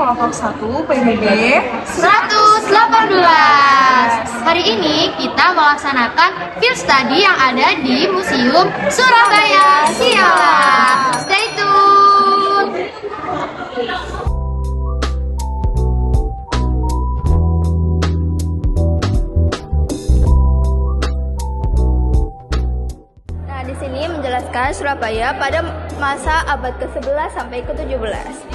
kelompok 1 PBB 118. Hari ini kita melaksanakan field study yang ada di Museum Surabaya. Siap, stay tune. Nah, di sini menjelaskan Surabaya pada masa abad ke-11 sampai ke-17.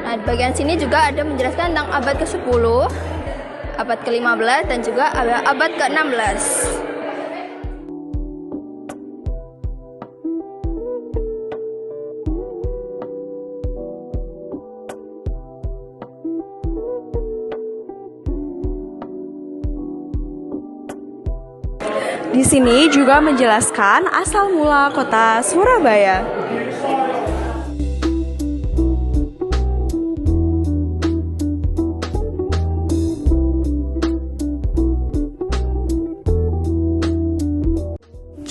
Nah, di bagian sini juga ada menjelaskan tentang abad ke-10, abad ke-15, dan juga abad ke-16. Di sini juga menjelaskan asal mula kota Surabaya.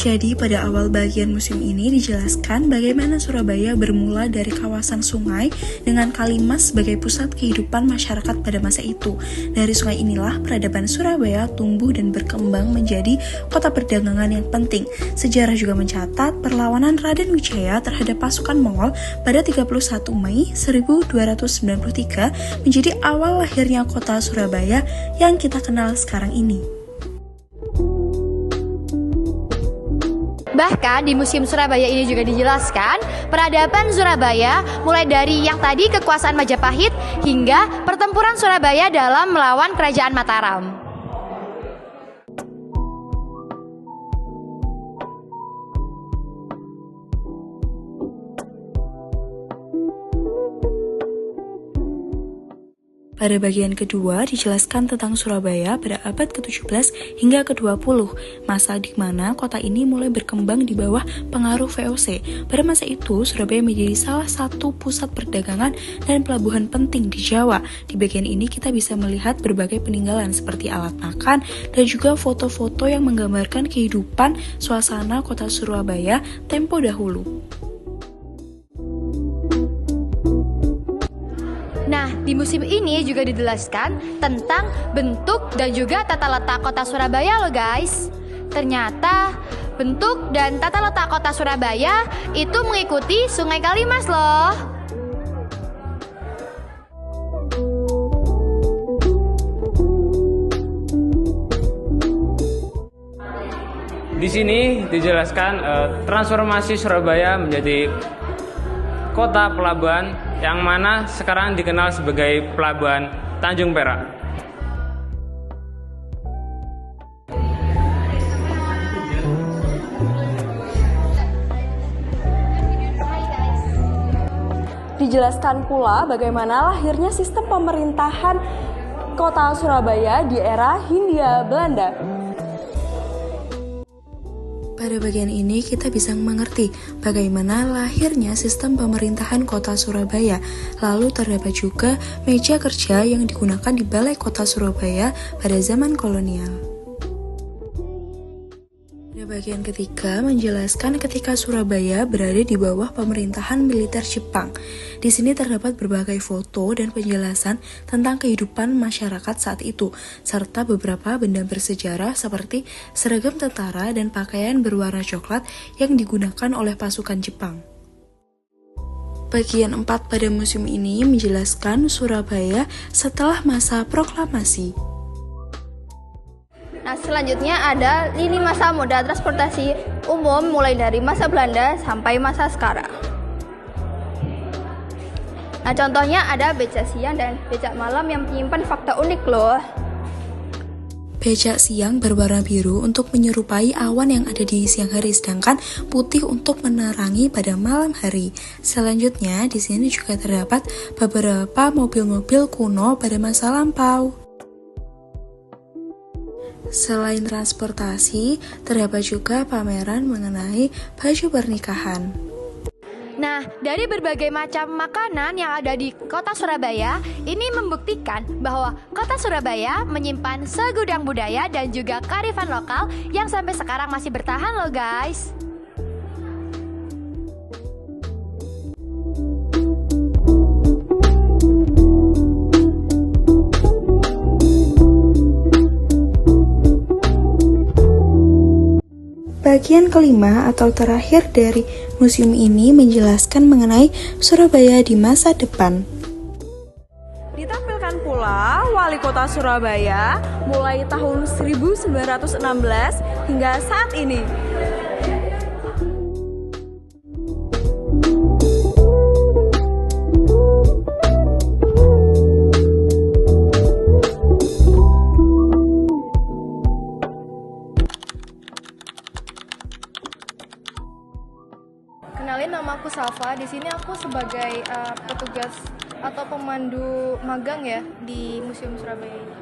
Jadi pada awal bagian museum ini dijelaskan bagaimana Surabaya bermula dari kawasan sungai dengan Kalimas sebagai pusat kehidupan masyarakat pada masa itu. Dari sungai inilah peradaban Surabaya tumbuh dan berkembang menjadi kota perdagangan yang penting. Sejarah juga mencatat perlawanan Raden Wijaya terhadap pasukan Mongol pada 31 Mei 1293 menjadi awal lahirnya kota Surabaya yang kita kenal sekarang ini. Bahkan di Museum Surabaya ini juga dijelaskan peradaban Surabaya mulai dari yang tadi kekuasaan Majapahit hingga pertempuran Surabaya dalam melawan Kerajaan Mataram. Pada bagian kedua dijelaskan tentang Surabaya pada abad ke-17 hingga ke-20, masa di mana kota ini mulai berkembang di bawah pengaruh VOC. Pada masa itu, Surabaya menjadi salah satu pusat perdagangan dan pelabuhan penting di Jawa. Di bagian ini kita bisa melihat berbagai peninggalan seperti alat makan dan juga foto-foto yang menggambarkan kehidupan suasana kota Surabaya tempo dahulu. Nah, di museum ini juga dijelaskan tentang bentuk dan juga tata letak kota Surabaya loh guys. Ternyata bentuk dan tata letak kota Surabaya itu mengikuti Sungai Kalimas loh. Di sini dijelaskan transformasi Surabaya menjadi kota pelabuhan yang mana sekarang dikenal sebagai Pelabuhan Tanjung Perak. Dijelaskan pula bagaimana lahirnya sistem pemerintahan kota Surabaya di era Hindia Belanda. Pada bagian ini kita bisa mengerti bagaimana lahirnya sistem pemerintahan kota Surabaya. Lalu terdapat juga meja kerja yang digunakan di Balai Kota Surabaya pada zaman kolonial. Pada bagian ketiga menjelaskan ketika Surabaya berada di bawah pemerintahan militer Jepang. Di sini terdapat berbagai foto dan penjelasan tentang kehidupan masyarakat saat itu, serta beberapa benda bersejarah seperti seragam tentara dan pakaian berwarna coklat yang digunakan oleh pasukan Jepang. Bagian 4 pada museum ini menjelaskan Surabaya setelah masa proklamasi. Nah, selanjutnya ada lini masa moda transportasi umum mulai dari masa Belanda sampai masa sekarang. Nah, contohnya ada becak siang dan becak malam yang menyimpan fakta unik loh. Becak siang berwarna biru untuk menyerupai awan yang ada di siang hari, sedangkan putih untuk menerangi pada malam hari. Selanjutnya, di sini juga terdapat beberapa mobil-mobil kuno pada masa lampau. Selain transportasi, terdapat juga pameran mengenai baju pernikahan. Nah, dari berbagai macam makanan yang ada di kota Surabaya, ini membuktikan bahwa kota Surabaya menyimpan segudang budaya dan juga kearifan lokal yang sampai sekarang masih bertahan loh guys. Bagian kelima atau terakhir dari museum ini menjelaskan mengenai Surabaya di masa depan. Ditampilkan pula Wali Kota Surabaya mulai tahun 1916 hingga saat ini. Kenalin, nama aku Safa. Di sini aku sebagai petugas atau pemandu magang ya di Museum Surabaya ini.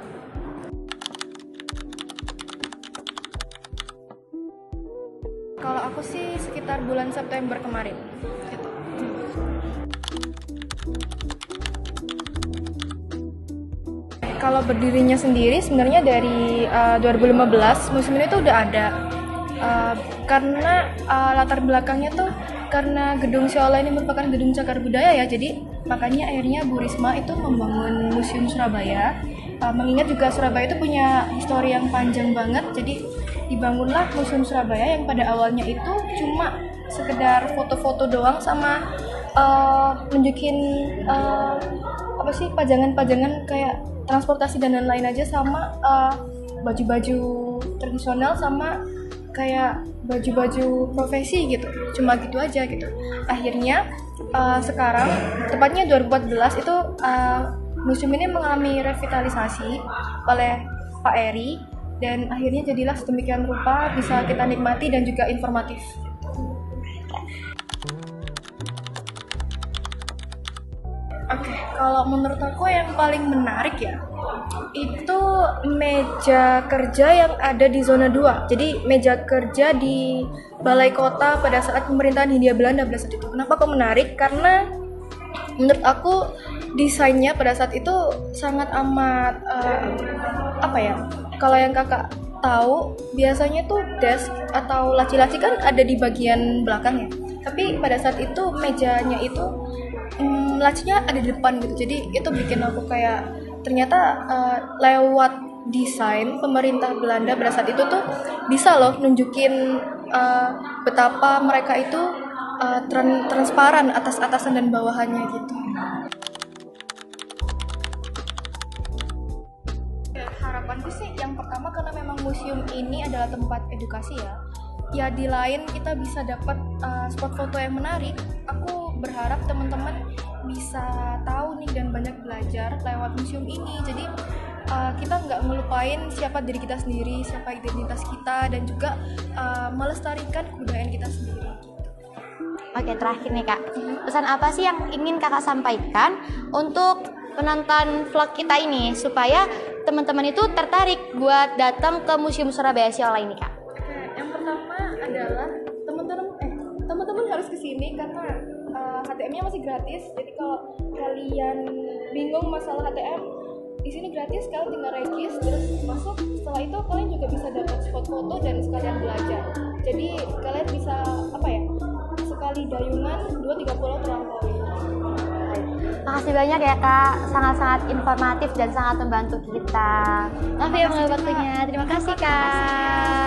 Kalau aku sih sekitar bulan September kemarin. Gitu. Kalau berdirinya sendiri sebenarnya dari 2015 museum ini tuh udah ada. Karena latar belakangnya tuh karena gedung Seola ini merupakan gedung cagar budaya ya, jadi makanya akhirnya Bu Risma itu membangun Museum Surabaya. Mengingat juga Surabaya itu punya histori yang panjang banget, jadi dibangunlah Museum Surabaya yang pada awalnya itu cuma sekedar foto-foto doang sama nunjukin pajangan-pajangan kayak transportasi dan lain-lain aja, sama baju-baju tradisional sama kayak baju-baju profesi gitu, cuma gitu aja gitu. Akhirnya sekarang tepatnya 2014 itu museum ini mengalami revitalisasi oleh Pak Eri dan akhirnya jadilah sedemikian rupa bisa kita nikmati dan juga informatif. Oke, kalau menurut aku yang paling menarik ya itu meja kerja yang ada di zona 2. Jadi meja kerja di Balai Kota pada saat pemerintahan Hindia Belanda pada saat itu. Kenapa kok menarik? Karena menurut aku desainnya pada saat itu sangat amat kalau yang kakak tahu biasanya tuh desk atau laci-laci kan ada di bagian belakang ya. Tapi pada saat itu mejanya itu lacinya ada di depan gitu. Jadi itu bikin aku kayak ternyata lewat desain pemerintah Belanda pada saat itu tuh bisa loh nunjukin betapa mereka itu transparan atas-atasan dan bawahannya gitu. Harapanku sih yang pertama, karena memang museum ini adalah tempat edukasi ya di lain kita bisa dapat spot foto yang menarik. Aku berharap teman-teman bisa tahu nih dan banyak belajar lewat museum ini. Jadi kita nggak ngelupain siapa diri kita sendiri, siapa identitas kita, dan juga melestarikan kebudayaan kita sendiri. Oke, terakhir nih Kak, pesan apa sih yang ingin Kakak sampaikan untuk penonton vlog kita ini supaya teman-teman itu tertarik buat datang ke Museum Surabaya Seola ini Kak? Yang pertama adalah teman-teman harus kesini karena HTM-nya masih gratis. Jadi kalau kalian bingung masalah HTM, di sini gratis, kalian tinggal regis terus masuk. Setelah itu kalian juga bisa dapat spot foto dan sekalian belajar. Jadi kalian bisa sekali dayungan 2-3 pulau terlampaui. Makasih banyak ya Kak, sangat-sangat informatif dan sangat membantu kita. Maaf ya mengambil waktunya. Terima kasih Kak.